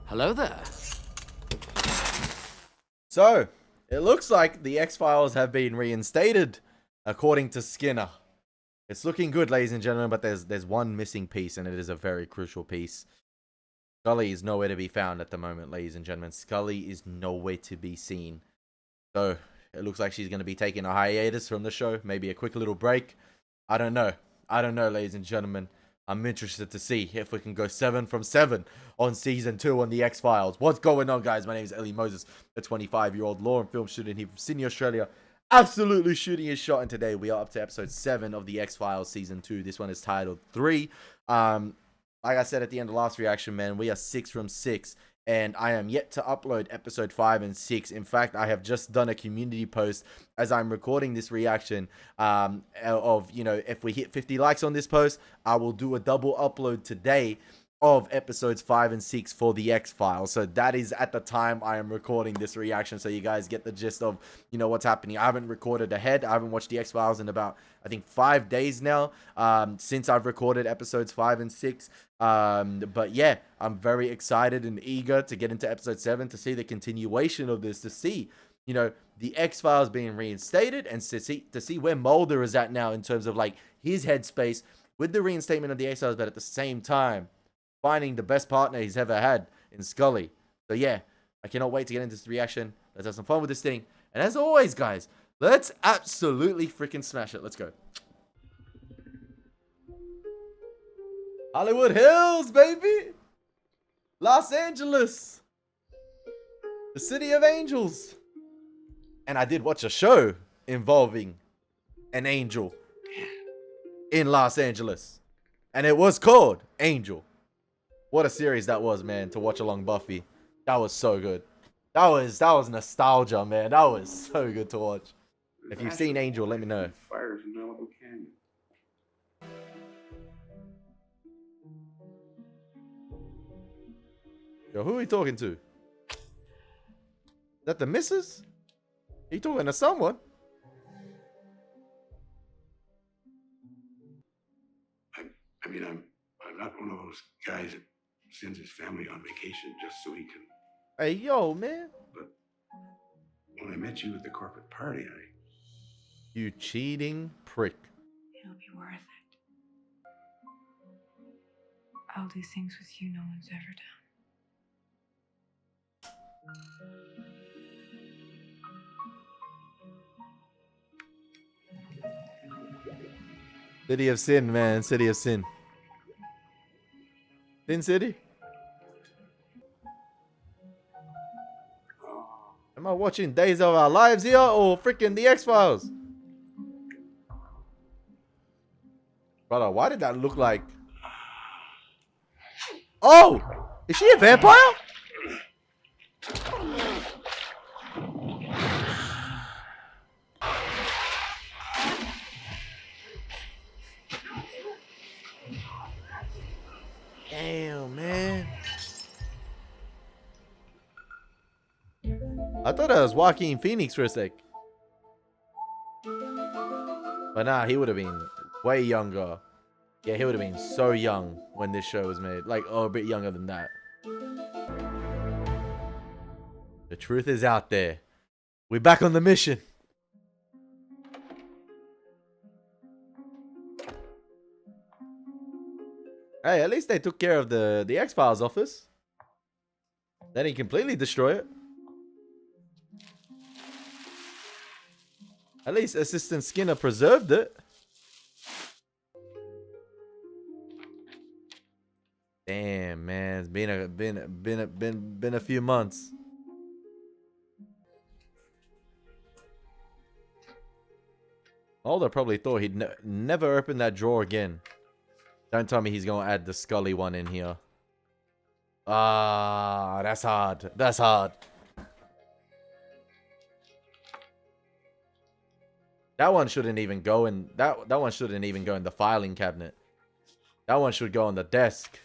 Hello there. So, it looks like the X-Files have been reinstated, according to Skinner. It's looking good, ladies and gentlemen, but there's one missing piece, and it is a very crucial piece. Scully is nowhere to be found at the moment, ladies and gentlemen. Scully is nowhere to be seen. So, it looks like she's going to be taking a hiatus from the show. Maybe a quick little break. I don't know, ladies and gentlemen. I'm interested to see if we can go 7 from 7 on Season 2 on The X-Files. What's going on, guys? My name is Elie Moses, a 25-year-old law and film student here from Sydney, Australia. Absolutely shooting his shot, and today we are up to episode 7 of The X-Files Season 2. This one is titled 3. Like I said at the end of last reaction, man, we are 6 from 6. And I am yet to upload episode 5 and 6. In fact, I have just done a community post as I'm recording this reaction of, you know, if we hit 50 likes on this post, I will do a double upload today of episodes 5 and 6 for the X-Files. So that is at the time I am recording this reaction, so you guys get the gist of, you know, what's happening. I haven't recorded ahead. I haven't watched the X-Files in about, I think, 5 days now, since I've recorded episodes 5 and 6. But yeah, I'm very excited and eager to get into episode 7 to see the continuation of this, to see, you know, the X-Files being reinstated, and to see where Mulder is at now in terms of like his headspace with the reinstatement of the X-Files, but at the same time finding the best partner he's ever had in Scully. So yeah, I cannot wait to get into this reaction. Let's have some fun with this thing. And as always, guys, let's absolutely freaking smash it. Let's go. Hollywood Hills, baby. Los Angeles. The city of angels. And I did watch a show involving an angel in Los Angeles. And it was called Angel. What a series that was, man, to watch along Buffy. That was so good. That was nostalgia, man. That was so good to watch. If you've seen Angel, let me know. Fires in Malibu Canyon. Yo, who are you talking to? Is that the missus? Are you talking to someone? I mean, I'm not one of those guys that sends his family on vacation just so he can. Hey, yo, man. But when I met you at the corporate party, You cheating prick. It'll be worth it. I'll do things with you no one's ever done. City of Sin, man. City of Sin. Sin City? Am I watching Days of Our Lives here or freaking The X-Files? Brother, why did that look like... Oh! Is she a vampire? Damn, man. I thought I was Joaquin Phoenix for a sec. But nah, he would have been way younger. Yeah, he would have been so young when this show was made. Like, oh, a bit younger than that. The truth is out there. We're back on the mission. Hey, at least they took care of the X-Files office. They didn't completely destroy it. At least Assistant Skinner preserved it. Damn, man, it's been a few months. Mulder probably thought he'd never open that drawer again. Don't tell me he's gonna add the Scully one in here. Ah, that's hard. That's hard. That one shouldn't even go in. That one shouldn't even go in the filing cabinet. That one should go on the desk.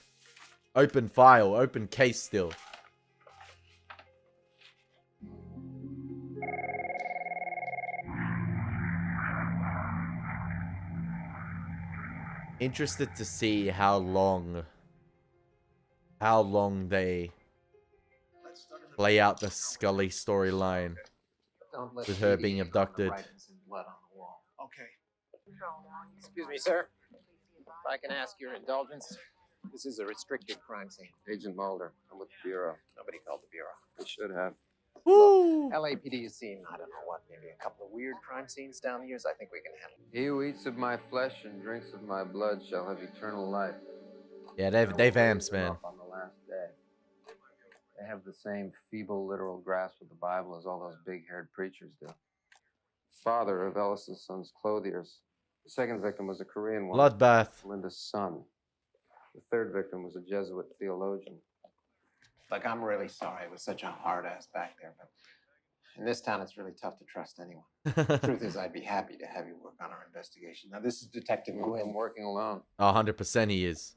Open file, open case still. Interested to see how long they play out the Scully storyline Don't let with her PD being ink on the abducted. writings in blood on the wall. Okay. Excuse me, sir. If I can ask your indulgence, this is a restricted crime scene. Agent Mulder, I'm with the Bureau. Nobody called the bureau. We should have. Woo! LAPD has seen, I don't know what, maybe a couple of weird crime scenes down the years. I think we can handle it. He who eats of my flesh and drinks of my blood shall have eternal life. Yeah, And I Dave will Amps, raise him man. up on the last day. They have the same feeble literal grasp of the Bible as all those big-haired preachers do. Father of Ellis's son's clothiers. The second victim was a Korean woman, Bloodbath. Linda's son. The third victim was a Jesuit theologian. Look, I'm really sorry it was such a hard ass back there, but in this town, it's really tough to trust anyone. Truth is, I'd be happy to have you work on our investigation. Now, this is Detective I'm Nguyen. working alone. 100% he is.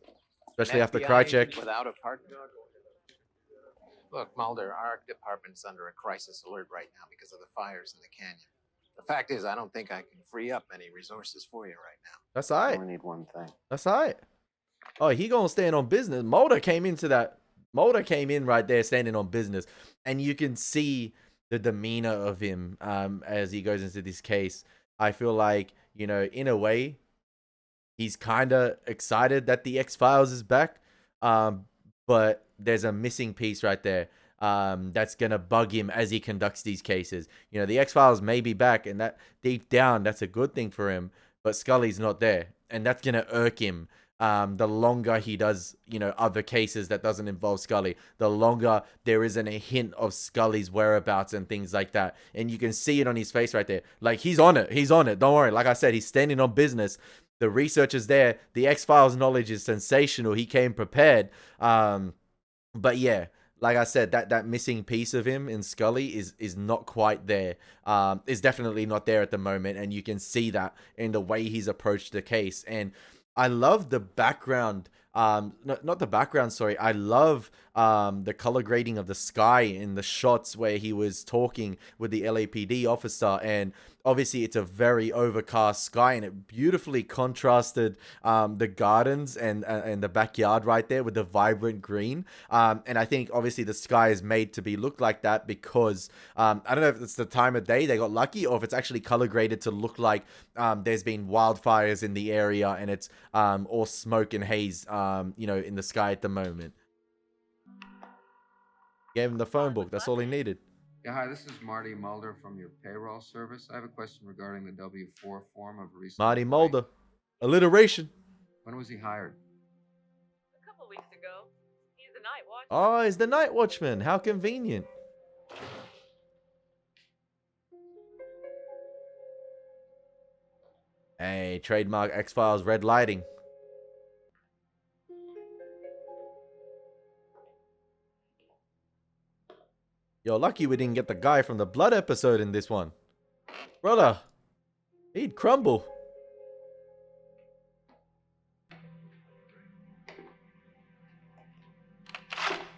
Especially after FBI Krychek. agent without a partner. Look, Mulder, our department's under a crisis alert right now because of the fires in the canyon. The fact is, I don't think I can free up any resources for you right now. That's I alright. only need one thing. That's alright. Oh, he gonna stand on business. Mulder came into that. Mulder came in right there standing on business. And you can see the demeanor of him as he goes into this case. I feel like, you know, in a way, he's kind of excited that the X-Files is back. But there's a missing piece right there that's going to bug him as he conducts these cases. You know, the X-Files may be back, and that deep down, that's a good thing for him. But Scully's not there, and that's going to irk him. The longer he does, you know, other cases that doesn't involve Scully, the longer there isn't a hint of Scully's whereabouts and things like that. And you can see it on his face right there. Like, he's on it. He's on it. Don't worry. Like I said, he's standing on business. The research is there. The X-Files knowledge is sensational. He came prepared. But yeah, like I said, that missing piece of him in Scully is not quite there. Is definitely not there at the moment. And you can see that in the way he's approached the case. And I love the background. Not the background, sorry. I love the color grading of the sky in the shots where he was talking with the LAPD officer. And obviously it's a very overcast sky, and it beautifully contrasted the gardens and the backyard right there with the vibrant green. And I think obviously the sky is made to be look like that because I don't know if it's the time of day they got lucky or if it's actually color graded to look like there's been wildfires in the area and it's all smoke and haze you know, in the sky at the moment. Gave him the phone book. That's all he needed. Yeah, hi, this is Marty Mulder from your payroll service. I have a question regarding the W-4 form of recent. Marty Mulder. Alliteration. When was he hired? A couple weeks ago. He's a night watchman. Oh, he's the night watchman. How convenient. Hey, trademark X-Files red lighting. Yo, lucky we didn't get the guy from the blood episode in this one. Brother, he'd crumble.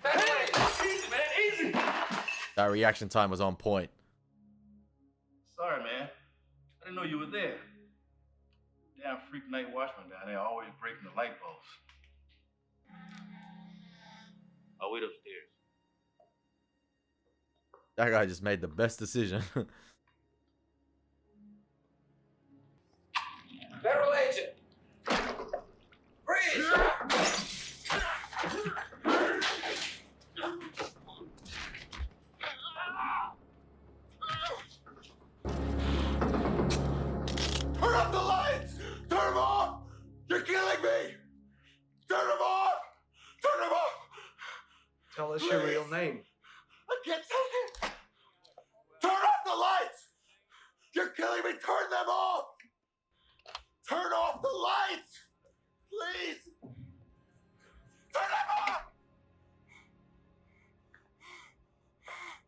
Hey, easy, man, easy. That reaction time was on point. Sorry, man. I didn't know you were there. Damn freak night watchman down there, always breaking the light bulbs. I'll wait upstairs. That guy just made the best decision. Federal agent. Freeze. Turn off the lights. Turn them off. You're killing me. Turn them off. Turn them off. Tell us your real name. I can't take it. Turn off the lights. You're killing me. Turn them off. Turn off the lights. Please. Turn them off.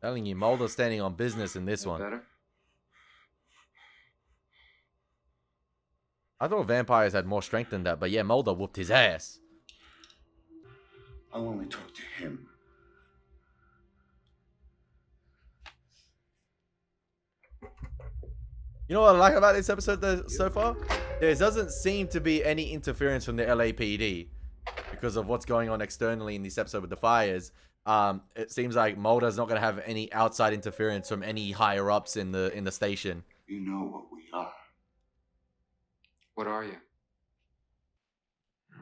Telling you, Mulder's standing on business in this one. Better? I thought vampires had more strength than that, but yeah, Mulder whooped his ass. I'll only talk to him. You know what I like about this episode so far? There doesn't seem to be any interference from the LAPD because of what's going on externally in this episode with the fires. it seems like Mulder's not gonna have any outside interference from any higher ups in the station. You know what we are. What are you?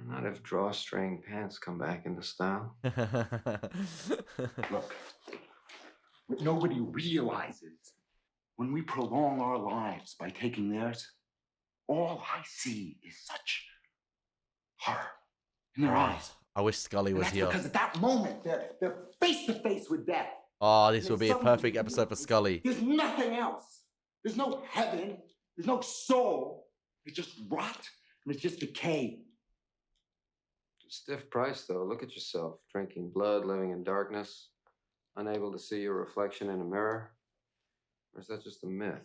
Not if drawstring pants come back into style. Look, what nobody realizes, when we prolong our lives by taking theirs, all I see is such horror in their eyes. I wish Scully And was that's here. because at that moment, they're face to face with death. Oh, this And would they be a suddenly perfect episode for realize Scully. There's nothing else. There's no heaven. There's no soul. It's just rot and it's just decay. Stiff price, though. Look at yourself. Drinking blood, living in darkness, unable to see your reflection in a mirror. Or is that just a myth?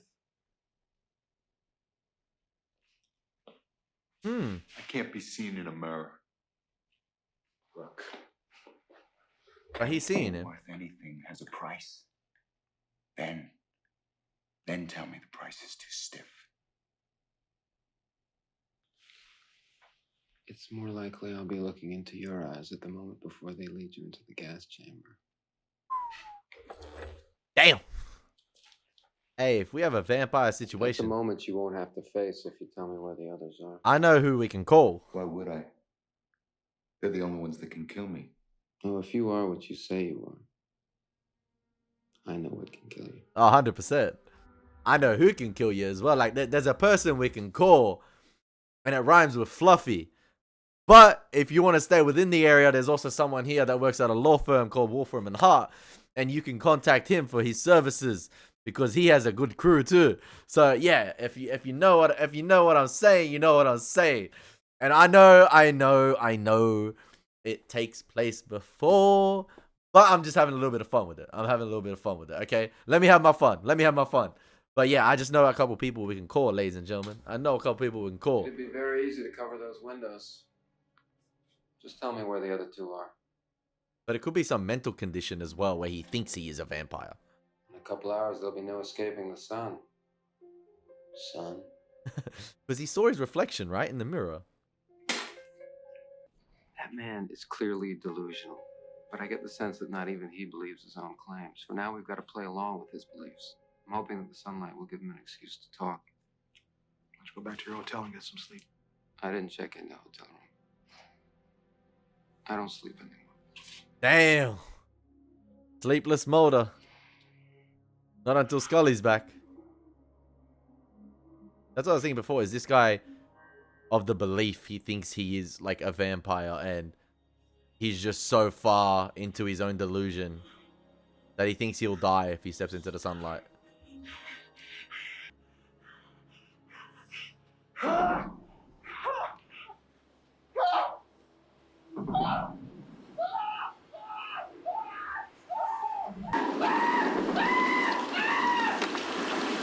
Hmm. I can't be seen in a mirror. Look. But he's seeing it. Or if anything has a price, then tell me the price is too stiff. It's more likely I'll be looking into your eyes at the moment before they lead you into the gas chamber. Damn. Hey, if we have a vampire That's a situation, moment you won't have to face if you tell me where the others are. I know who we can call. Why would I? They're the only ones that can kill me. Oh, if you are what you say you are, I know what can kill you. 100%. I know who can kill you as well. Like, there's a person we can call, and it rhymes with Fluffy. But if you want to stay within the area, there's also someone here that works at a law firm called Wolfram and Hart, and you can contact him for his services because he has a good crew too. So yeah, if you know what I'm saying, you know what I'm saying. And I know it takes place before, but I'm just having a little bit of fun with it. Okay, let me have my fun. But yeah, I just know a couple people we can call, ladies and gentlemen. I know a couple people we can call. It'd be very easy to cover those windows. Just tell me where the other two are. But it could be some mental condition as well where he thinks he is a vampire. In a couple hours, there'll be no escaping the sun. Sun? Because he saw his reflection, right, in the mirror. That man is clearly delusional. But I get the sense that not even he believes his own claims. For now, we've got to play along with his beliefs. I'm hoping that the sunlight will give him an excuse to talk. Let's go back to your hotel and get some sleep. I didn't check in the hotel room. I don't sleep anymore. Damn. Sleepless Mulder. Not until Scully's back. That's what I was thinking before. Is this guy of the belief he thinks he is like a vampire and he's just so far into his own delusion that he thinks he'll die if he steps into the sunlight?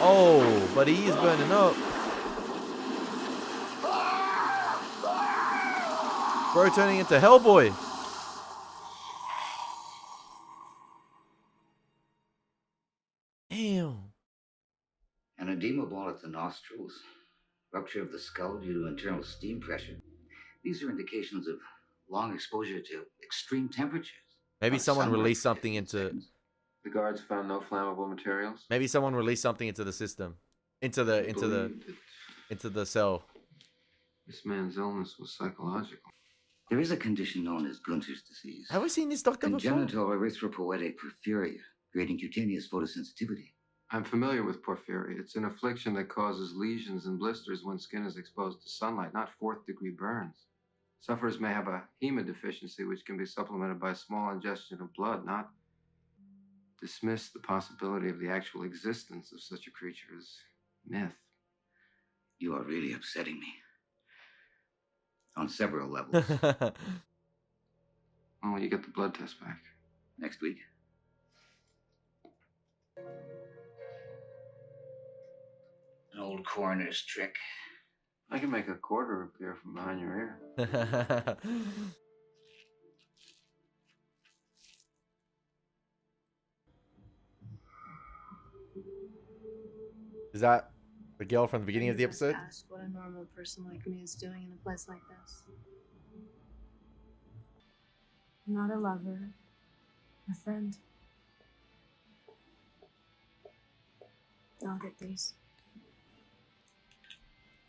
Oh, but he is burning up. Bro turning into Hellboy. Damn. An edema ball at the nostrils, rupture of the skull due to internal steam pressure. These are indications of long exposure to extreme temperatures. Maybe Not someone sunburn released for something 15 into... seconds. The guards found no flammable materials. Maybe someone released something into the system. Into the cell. This man's illness was psychological. There is a condition known as Gunter's disease. Have we seen this doctor before? Congenital erythropoietic porphyria, creating cutaneous photosensitivity. I'm familiar with porphyria. It's an affliction that causes lesions and blisters when skin is exposed to sunlight, not fourth-degree burns. Sufferers may have a hemodeficiency, which can be supplemented by small ingestion of blood, not dismiss the possibility of the actual existence of such a creature as myth. You are really upsetting me. On several levels. When will you get the blood test back? Next week. An old coroner's trick. I can make a quarter appear from behind your ear. Is that the girl from the beginning of the Just episode? ask what a normal person like me is doing in a place like this. I'm not a lover. A friend. I'll get these.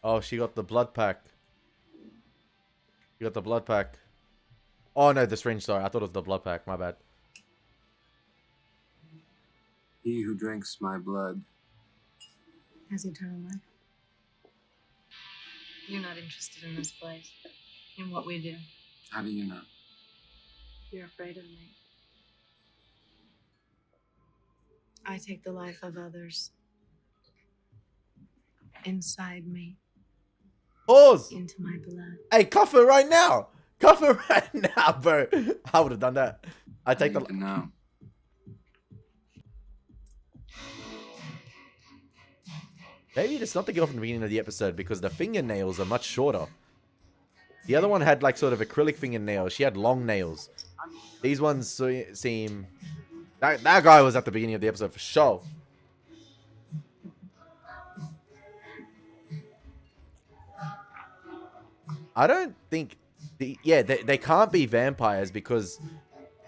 Oh, she got the blood pack. She got the blood pack. Oh no, the syringe. Sorry, I thought it was the blood pack. My bad. He who drinks my blood. Has eternal life. You're not interested in this place, in what we do. How do you know? You're afraid of me. I take the life of others inside me, Pause. into my blood. Hey, cuff her right now. Cuff her right now, bro. I would have done that. I take the. No. Maybe it's not the girl from the beginning of the episode because the fingernails are much shorter. The other one had like sort of acrylic fingernails. She had long nails. These ones seem... That guy was at the beginning of the episode for sure. I don't think... they can't be vampires because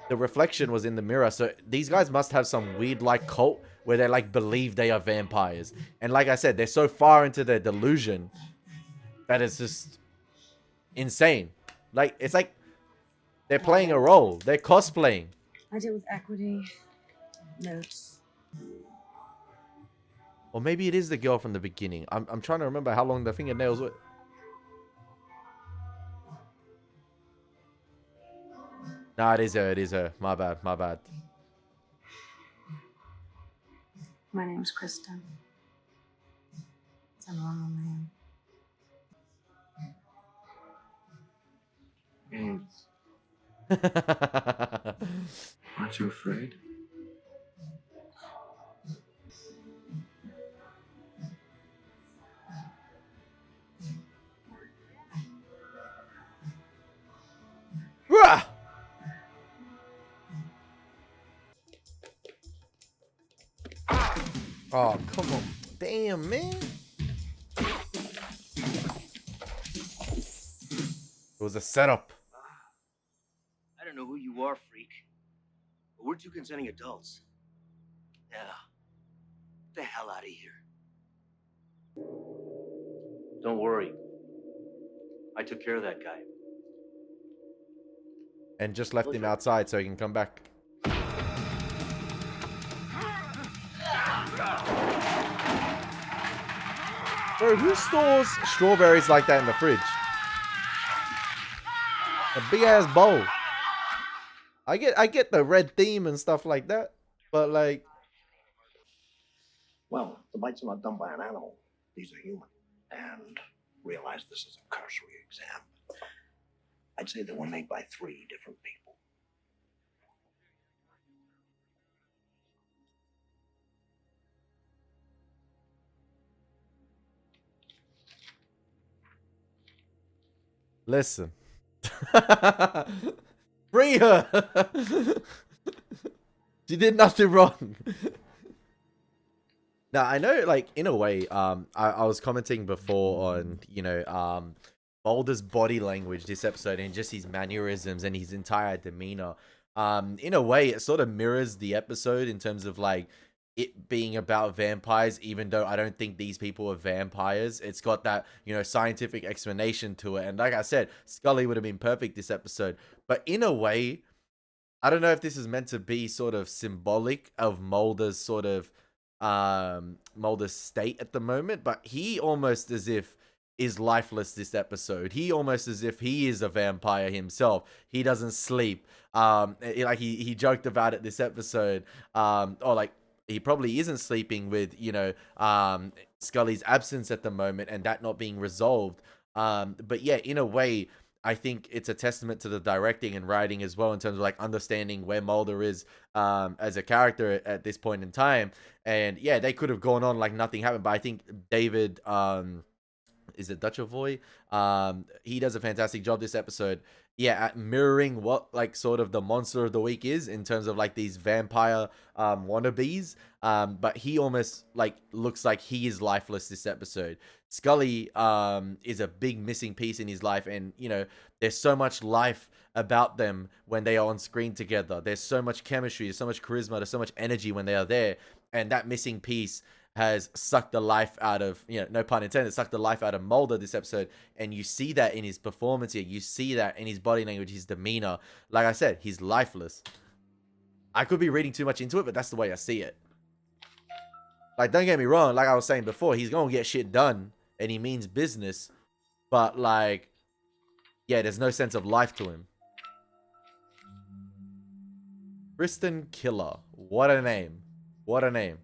the reflection was in the mirror. So these guys must have some weird like cult where they like believe they are vampires. And like I said, they're so far into their delusion that it's just insane. Like, it's like they're playing a role. They're cosplaying. I deal with equity, notes. Or maybe it is the girl from the beginning. I'm trying to remember how long the fingernails were. Nah, it is her. It is her. My bad. My bad. My name's Krista. It's a normal name. Aren't you afraid? Rah! Oh, come on. Damn, man. It was a setup. I don't know who you are, freak. But we're two consenting adults. Yeah. Get the hell out of here. Don't worry. I took care of that guy. And just left him outside so he can come back. Bro, who stores strawberries like that in the fridge? A big ass bowl. I get the red theme and stuff like that, but like, well, the bites are not done by an animal. These are human. And realize this is a cursory exam. I'd say they were made by 3 different people. listen. Free her. She did nothing wrong. Now, I know, like, in a way, I was commenting before on, you know, Mulder's body language this episode and just his mannerisms and his entire demeanor. In a way, it sort of mirrors the episode in terms of, like, it being about vampires, even though I don't think these people are vampires. It's got that, you know, scientific explanation to it. And like I said, Scully would have been perfect this episode. But in a way, I don't know if this is meant to be sort of symbolic of Mulder's sort of Mulder's state at the moment, but he almost as if is lifeless this episode. He almost as if he is a vampire himself. He doesn't sleep. Like he joked about it this episode. Or like he probably isn't sleeping with, you know, Scully's absence at the moment and that not being resolved. But yeah, in a way, I think it's a testament to the directing and writing as well in terms of like understanding where Mulder is as a character at this point in time. And yeah, they could have gone on like nothing happened, but I think David, is it Dutchavoy? He does a fantastic job this episode. yeah, at mirroring what like sort of the monster of the week is in terms of like these vampire wannabes. But he almost like looks like he is lifeless this episode. Scully is a big missing piece in his life, and you know, there's so much life about them when they are on screen together. There's so much chemistry, there's so much charisma, there's so much energy when they are there, and that missing piece has sucked the life out of, you know, no pun intended, sucked the life out of Mulder this episode. And you see that in his performance here. You see that in his body language, his demeanor. Like I said, he's lifeless. I could be reading too much into it, but that's the way I see it. Like, don't get me wrong. Like I was saying before, he's going to get shit done and he means business. But like, yeah, there's no sense of life to him. Kristen Killer. What a name. What a name.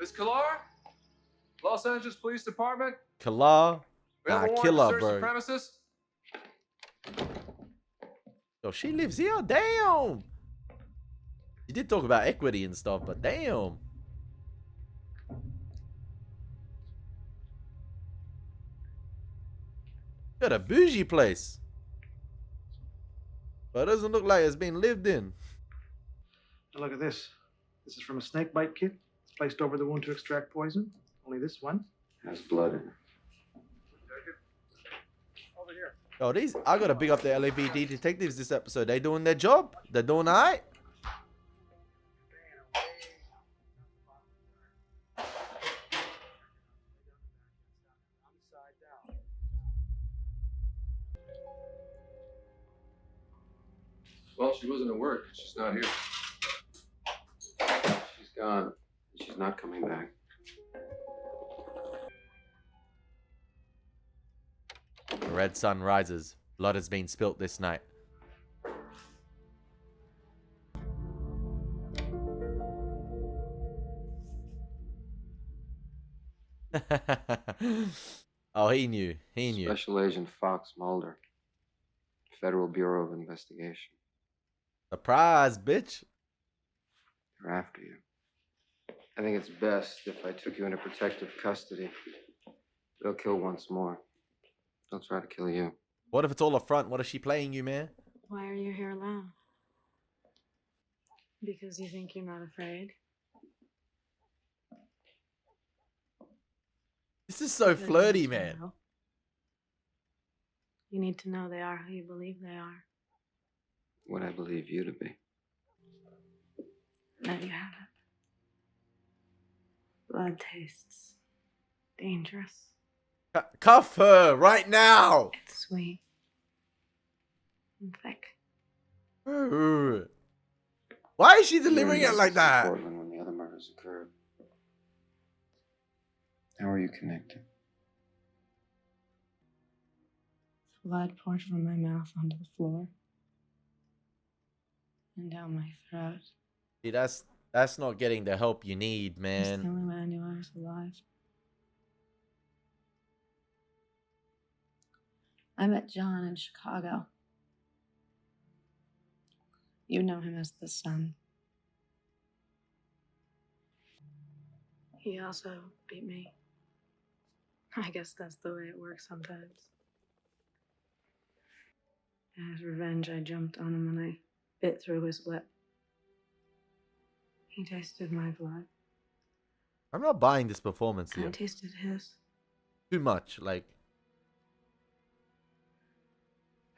Miss Killar? Los Angeles Police Department? Killer. We have a warrant Killer, to search bro. the premises? Yo, she lives here? Damn. You did talk about equity and stuff, but damn. Got a bougie place. But it doesn't look like it's been lived in. Now look at this. This is from a snake bite kit. It's placed over the wound to extract poison. Only this one has blood in it. Over here. Yo, these, I gotta big up the LAPD detectives this episode. They doing their job. They're doing alright. Well, she wasn't at work. She's not here. She's gone. She's not coming back. The red sun rises. Blood has been spilt this night. Oh, he knew. He knew. Special Agent Fox Mulder. Federal Bureau of Investigation. Surprise, bitch. They're after you. I think it's best if I took you into protective custody. They'll kill once more. They'll try to kill you. What if it's all a front? What is she playing you, man? Why are you here alone? Because you think you're not afraid? This is so flirty, man. You need to know they are who you believe they are. What I believe you to be. There you have it. Blood tastes dangerous. Cuff her right now. It's sweet and thick. Ooh. Why is she delivering it like that? Portland when the other murders occurred. How are you connected? Blood poured from my mouth onto the floor and down my throat. See, that's not getting the help you need, It's the man. only way I knew I was alive. I met John in Chicago. You know him as the Sun. He also beat me. I guess that's the way it works sometimes. As revenge, I jumped on him and I bit through his lip. He tasted my blood. I'm not buying this performance I here. tasted his. Too much, like.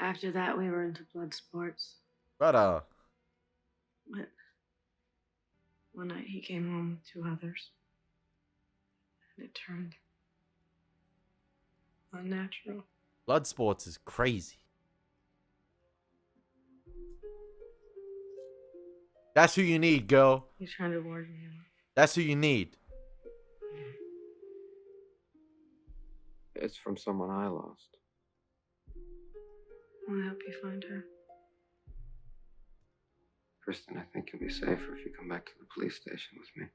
After that, we were into blood sports. Brother. But one night he came home with two others. And it turned unnatural. Blood sports is crazy. That's who you need, girl. He's trying to ward me off. That's who you need. It's from someone I lost. I'll help you find her. Kristen, I think you'll be safer if you come back to the police station with me.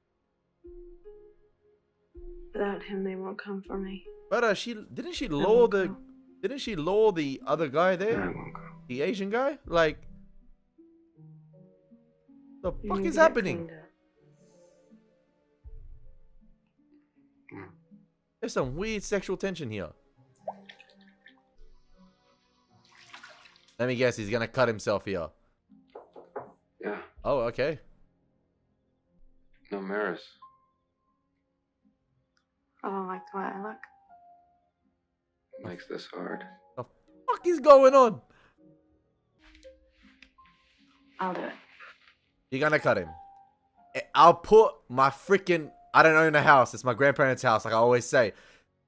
Without him, they won't come for me. But didn't she lure the other guy there? I won't go. The Asian guy? Like, the You fuck need is to get happening? cleaned up. There's some weird sexual tension here. Let me guess, he's gonna cut himself here. Yeah. Oh, okay. No mirrors. I don't like the way I look. Makes this hard. The fuck is going on? I'll do it. You're gonna cut him. I'll put my freaking... I don't own a house. It's my grandparents' house, like I always say.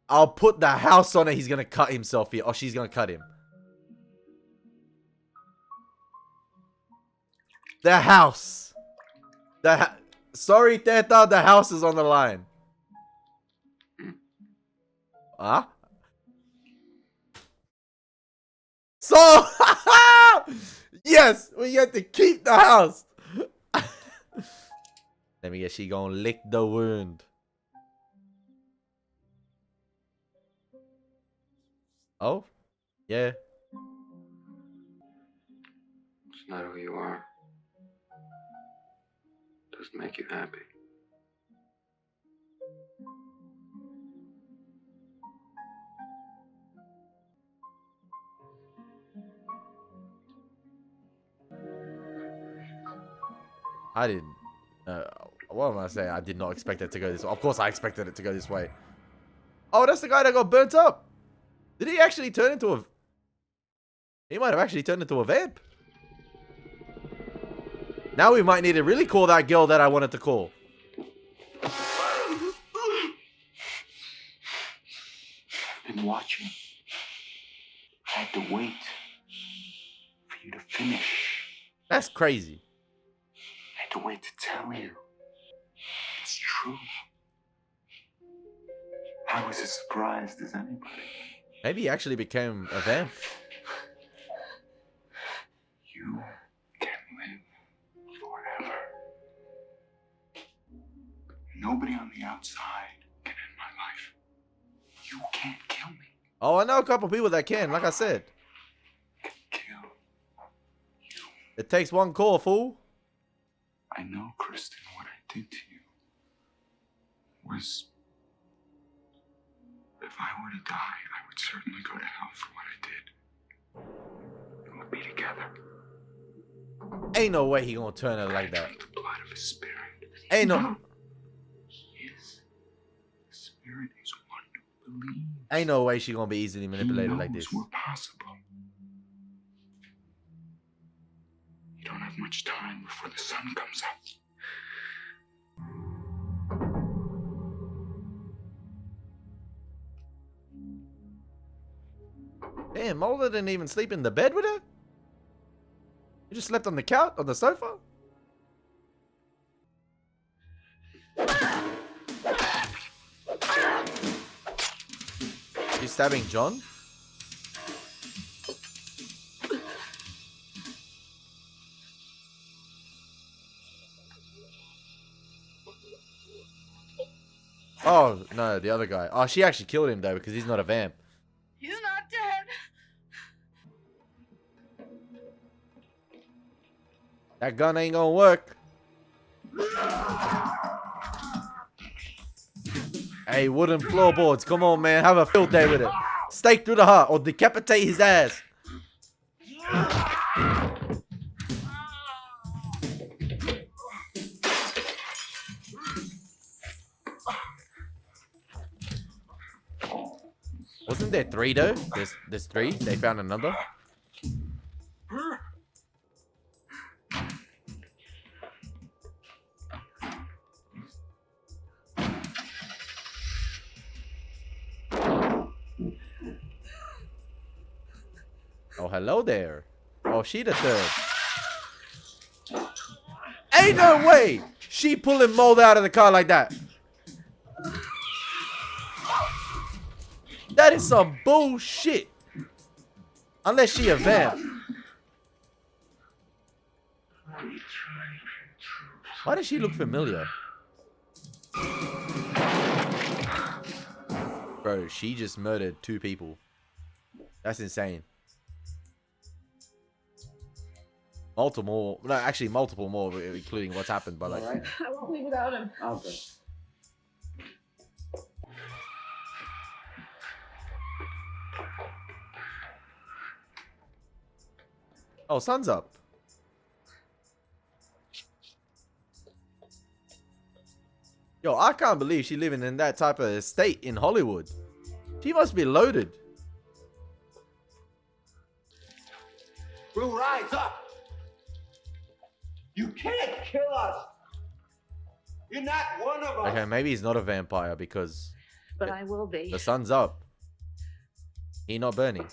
I'll put the house on it. He's gonna cut himself here. Or she's gonna cut him. The house. Sorry, Teta. The house is on the line. Huh? So... yes! We get to keep the house. Let me guess, she gonna lick the wound. Oh? Yeah. It's not who you are. Doesn't make you happy. I didn't. What am I saying? I did not expect it to go this way. Of course, I expected it to go this way. Oh, that's the guy that got burnt up. Did he actually turn into a... He might have actually turned into a vamp. Now we might need to really call that girl that I wanted to call. I've been watching. I had to wait for you to finish. That's crazy. I had to wait to tell you. It's true. I was as surprised as anybody. Maybe he actually became a vamp. You can live forever. Nobody on the outside can end my life. You can't kill me. Oh, I know a couple people that can, like I said. Kill. It takes one call, fool. I know, Kristen, what I did to you was... If I were to die, I would certainly go to hell for what I did. And we'll be together. Ain't no way he gonna turn it like that. The blood of his spirit. Ain't no... Yes. The spirit is one who believes. Ain't no way she gonna be easily manipulated like this. We're possible. You don't have much time before the sun comes up. Damn, Mulder didn't even sleep in the bed with her? He just slept on the couch, on the sofa? She's stabbing John? Oh, no, the other guy. Oh, she actually killed him, though, because he's not a vamp. He's not dead. That gun ain't gonna work. Hey, wooden floorboards. Come on, man. Have a field day with it. Stake through the heart or decapitate his ass. Wasn't there three, though? There's three. They found another. Oh, hello there. Oh, she the third. Ain't no way she pulling Mulder out of the car like that. That is some bullshit. Unless she a vamp. Why does she look familiar? Bro, she just murdered 2 people. That's insane. Multiple more, including what's happened, but like... I won't leave without him. Okay. Oh, sun's up. Yo, I can't believe she's living in that type of estate in Hollywood. She must be loaded. We'll rise up. You can't kill us. You're not one of us. Okay, maybe he's not a vampire because But I will be. the sun's up. He not burning.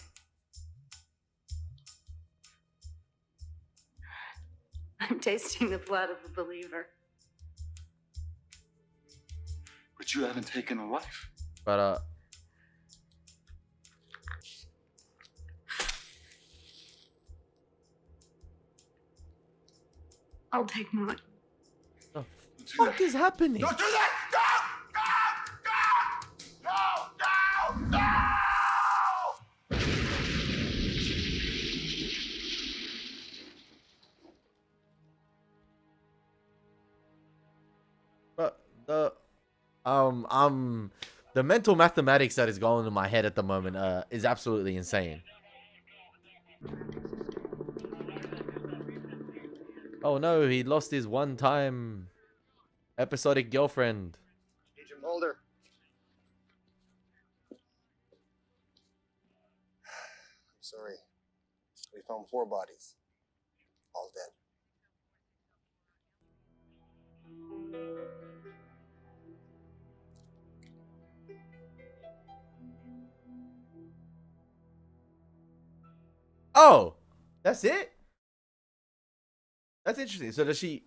I'm tasting the blood of a believer. But you haven't taken a life. But I'll take mine. the fuck is happening? Don't do that! No! No! But the mental mathematics that is going in my head at the moment is absolutely insane. Oh no, he lost his one-time episodic girlfriend. Agent Mulder. I'm sorry. We found 4 bodies. All dead. Oh, that's it? That's interesting. So does she...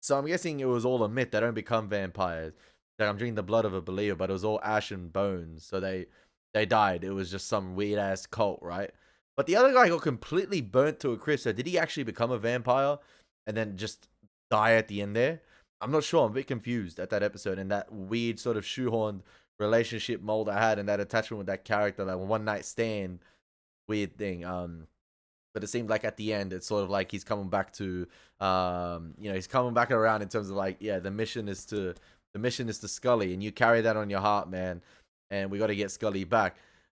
So I'm guessing it was all a myth. They don't become vampires. Like, I'm drinking the blood of a believer, but it was all ash and bones. So they died. It was just some weird-ass cult, right? But the other guy got completely burnt to a crisp. So did he actually become a vampire and then just die at the end there? I'm not sure. I'm a bit confused at that episode and that weird sort of shoehorned relationship mold I had and that attachment with that character, that one-night stand weird thing. But it seemed like at the end, it's sort of like he's coming back to, he's coming back around in terms of like, yeah, the mission is to Scully, and you carry that on your heart, man. And we got to get Scully back.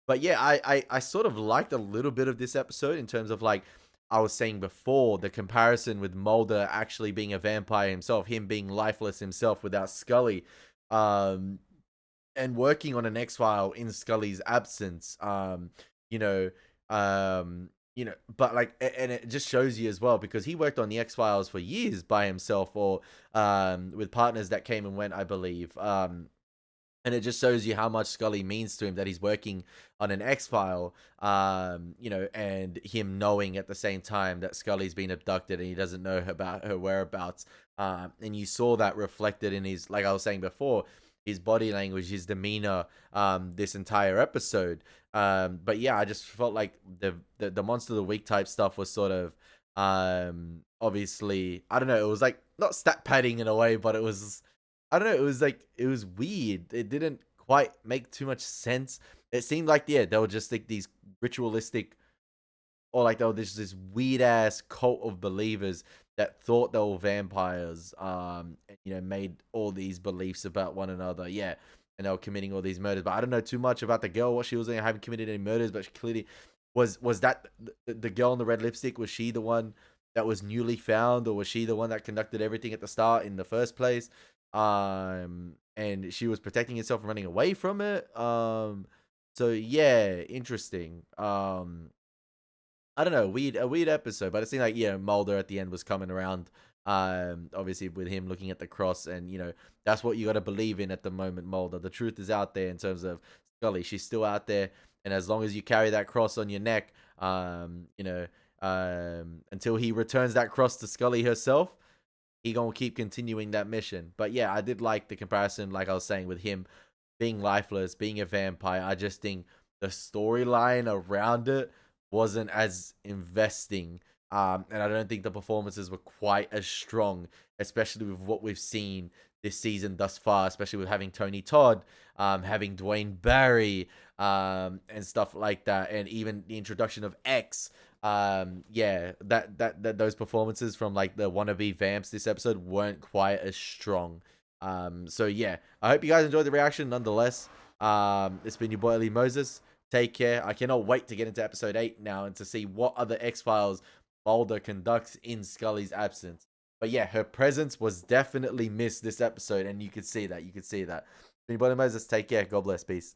But yeah, I sort of liked a little bit of this episode in terms of like I was saying before, the comparison with Mulder actually being a vampire himself, him being lifeless himself without Scully, and working on an X-File in Scully's absence, but like, and it just shows you as well, because he worked on the X-Files for years by himself or with partners that came and went, I believe. And it just shows you how much Scully means to him, that he's working on an X-File, and him knowing at the same time that Scully's been abducted and he doesn't know about her whereabouts. And you saw that reflected in his, like I was saying before, his body language, his demeanor, this entire episode. But yeah, I just felt like the Monster of the Week type stuff was sort of, obviously, I don't know, it was like, not stat padding in a way, but it was, I don't know, it was like, it was weird. It didn't quite make too much sense. It seemed like, yeah, they were just like these ritualistic, or like they were this weird ass cult of believers that thought they were vampires, and, made all these beliefs about one another. Yeah. And they were committing all these murders. But I don't know too much about the girl, what she was doing. I haven't committed any murders, but she clearly was that the girl in the red lipstick? Was she the one that was newly found, or was she the one that conducted everything at the start in the first place? And she was protecting herself from running away from it. So yeah, interesting. I don't know, a weird episode, but it seemed like, Mulder at the end was coming around. Obviously with him looking at the cross, and that's what you got to believe in at the moment, Mulder. The truth is out there in terms of Scully. She's still out there, and as long as you carry that cross on your neck, until he returns that cross to Scully herself, he gonna keep continuing that mission. But yeah, I did like the comparison, like I was saying, with him being lifeless, being a vampire. I just think the storyline around it wasn't as investing. And I don't think the performances were quite as strong, especially with what we've seen this season thus far, especially with having Tony Todd, having Dwayne Barry, and stuff like that. And even the introduction of X. That those performances from like the wannabe vamps this episode weren't quite as strong. So yeah, I hope you guys enjoyed the reaction nonetheless. It's been your boy Elie Moses. Take care. I cannot wait to get into episode 8 now and to see what other X-Files Mulder conducts in Scully's absence. But yeah, her presence was definitely missed this episode, and you could see that. You could see that. Elie Moses, take care. God bless. Peace.